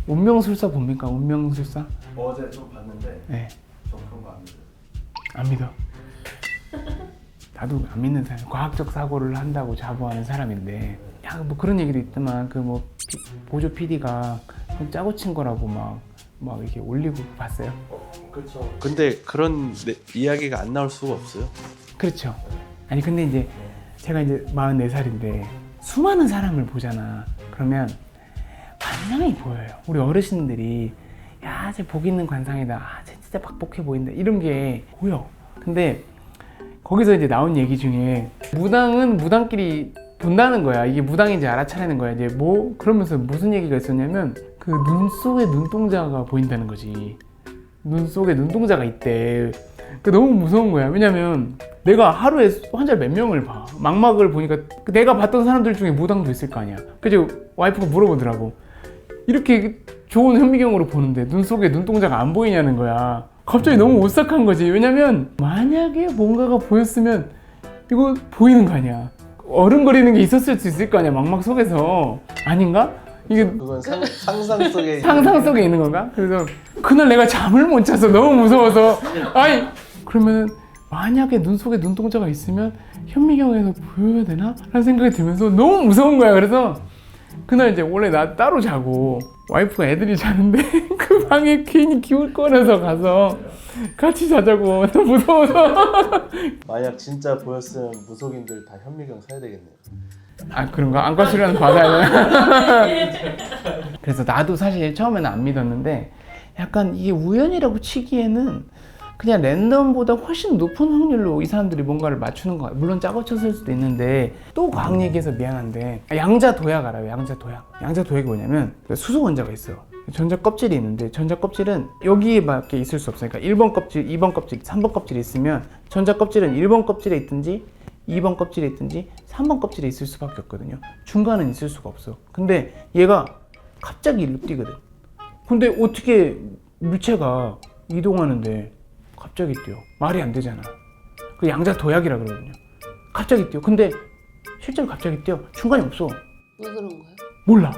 운명술사 봅니까? 운명술사? 어제 좀 봤는데 네. 저 그런 거 안 믿어요. 안 믿어. 나도 안 믿는 사람. 과학적 사고를 한다고 자부하는 사람인데, 야, 뭐 그런 얘기도 있더만 그 뭐 보조 PD가 짜고 친 거라고 막 이렇게 올리고 봤어요. 그렇죠. 근데 그런 이야기가 안 나올 수가 없어요. 그렇죠. 아니 근데 이제 제가 이제 44살인데 수많은 사람을 보잖아. 그러면 관상이 보여요. 우리 어르신들이 야, 쟤 복 있는 관상이다. 아, 쟤 진짜 박복해 보인다. 이런 게 보여. 근데 거기서 이제 나온 얘기 중에 무당은 무당끼리 본다는 거야. 이게 무당인지 알아차리는 거야. 이제 뭐 그러면서 무슨 얘기가 있었냐면 그 눈 속에 눈동자가 보인다는 거지. 눈 속에 눈동자가 있대. 그 너무 무서운 거야. 왜냐면 내가 하루에 환자를 몇 명을 봐. 망막을 보니까 내가 봤던 사람들 중에 무당도 있을 거 아니야. 그래서 와이프가 물어보더라고. 이렇게 좋은 현미경으로 보는데 눈 속에 눈동자가 안 보이냐는 거야. 갑자기 너무 오싹한 거지. 왜냐면 만약에 뭔가가 보였으면 이거 보이는 거 아니야. 어른거리는 게 있었을 수 있을 거 아니야. 망막 속에서. 아닌가? 이게 그건 상상 속에 상상 속에 있는 건가? 그래서 그날 내가 잠을 못 자서 너무 무서워서 아니 그러면 만약에 눈 속에 눈동자가 있으면 현미경에서 보여야 되나? 라는 생각이 들면서 너무 무서운 거야. 그래서 그날 이제 원래 나 따로 자고 와이프가 애들이 자는데 그 방에 괜히 기울 꺼내서 가서 같이 자자고 너무 무서워서 만약 진짜 보였으면 무속인들 다 현미경 사야 되겠네요. 아 그런가? 안과 수련 받아야 돼. 그래서 나도 사실 처음에는 안 믿었는데 약간 이게 우연이라고 치기에는 그냥 랜덤보다 훨씬 높은 확률로 이 사람들이 뭔가를 맞추는 거 같아요. 물론 짜고 쳤을 수도 있는데 또 과학 얘기해서 미안한데 양자도약 알아요? 양자도약. 양자도약이 뭐냐면 수소 원자가 있어. 전자 껍질이 있는데 전자 껍질은 여기밖에 있을 수 없어요. 그러니까 1번 껍질, 2번 껍질, 3번 껍질이 있으면 전자 껍질은 1번 껍질에 있든지 2번 껍질에 있든지 3번 껍질에 있을 수밖에 없거든요. 중간은 있을 수가 없어. 근데 얘가 갑자기 일로 뛰거든. 근데 어떻게 물체가 이동하는데 갑자기 뛰어? 말이 안 되잖아. 그 양자도약이라 그러거든요. 갑자기 뛰어. 근데 실제로 갑자기 뛰어. 중간이 없어. 왜 그런 거예요? 몰라.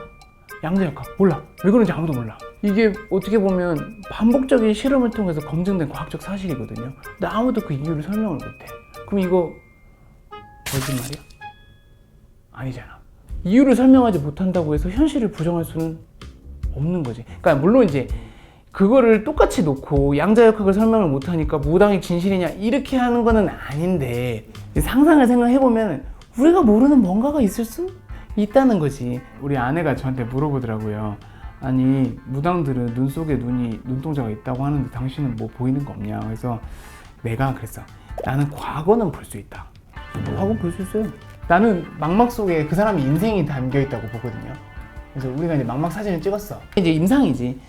양자역학 몰라. 왜 그런지 아무도 몰라. 이게 어떻게 보면 반복적인 실험을 통해서 검증된 과학적 사실이거든요. 근데 아무도 그 이유를 설명을 못해. 그럼 이거 거짓말이야? 아니잖아. 이유를 설명하지 못한다고 해서 현실을 부정할 수는 없는 거지. 그러니까 물론 이제 그거를 똑같이 놓고 양자역학을 설명을 못하니까 무당이 진실이냐 이렇게 하는 거는 아닌데 상상을 생각해보면 우리가 모르는 뭔가가 있을 수 있다는 거지. 우리 아내가 저한테 물어보더라고요. 아니 무당들은 눈 속에 눈동자가 있다고 하는데 당신은 뭐 보이는 거 없냐. 그래서 내가 그랬어. 나는 과거는 볼 수 있다. 과거는 볼 수 있어요. 나는 망막 속에 그 사람의 인생이 담겨 있다고 보거든요. 그래서 우리가 이제 망막 사진을 찍었어. 이제 임상이지.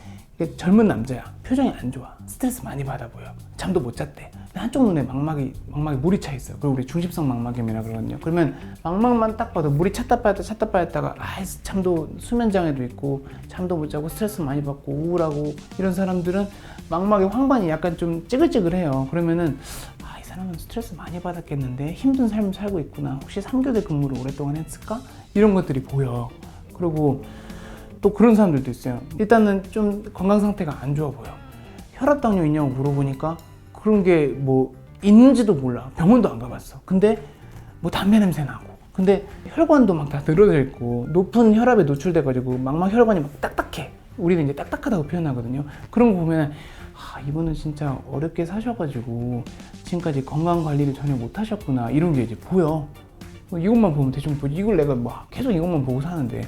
젊은 남자야. 표정이 안 좋아. 스트레스 많이 받아 보여. 잠도 못 잤대. 한쪽 눈에 망막이 물이 차 있어. 그리고 우리 중심성 망막염이라 그러거든요. 그러면 망막만 딱 봐도 물이 찼다 빠졌다가 잠도 수면장애도 있고 잠도 못 자고 스트레스 많이 받고 우울하고 이런 사람들은 망막의 황반이 약간 좀 찌글찌글해요. 그러면은 이 사람은 스트레스 많이 받았겠는데 힘든 삶을 살고 있구나. 혹시 3교대 근무를 오랫동안 했을까? 이런 것들이 보여. 그리고 또 그런 사람들도 있어요. 일단은 좀 건강 상태가 안 좋아 보여. 혈압 당뇨 있냐고 물어보니까 그런 게 뭐 있는지도 몰라. 병원도 안 가봤어. 근데 뭐 담배 냄새 나고. 근데 혈관도 막 다 늘어져 있고 높은 혈압에 노출돼가지고 망막 혈관이 막 딱딱해. 우리는 이제 딱딱하다고 표현하거든요. 그런 거 보면 이분은 진짜 어렵게 사셔가지고 지금까지 건강 관리를 전혀 못 하셨구나. 이런 게 이제 보여. 이것만 보면 대충 보지. 이걸 내가 계속 이것만 보고 사는데.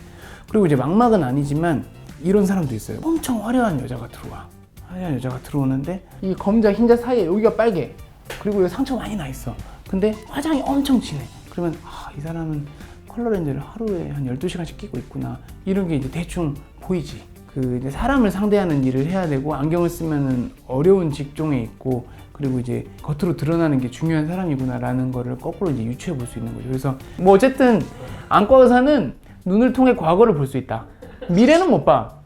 그리고 이제 망막은 아니지만 이런 사람도 있어요. 엄청 화려한 여자가 들어와. 화려한 여자가 들어오는데 이 검자 흰자 사이에 여기가 빨개. 그리고 여기 상처 많이 나 있어. 근데 화장이 엄청 진해. 그러면 이 사람은 컬러 렌즈를 하루에 한 12시간씩 끼고 있구나. 이런 게 이제 대충 보이지. 그 이제 사람을 상대하는 일을 해야 되고 안경을 쓰면은 어려운 직종에 있고 그리고 이제 겉으로 드러나는 게 중요한 사람이구나라는 거를 거꾸로 이제 유추해 볼 수 있는 거죠. 그래서 뭐 어쨌든 안과 의사는 눈을 통해 과거를 볼 수 있다. 미래는 못 봐.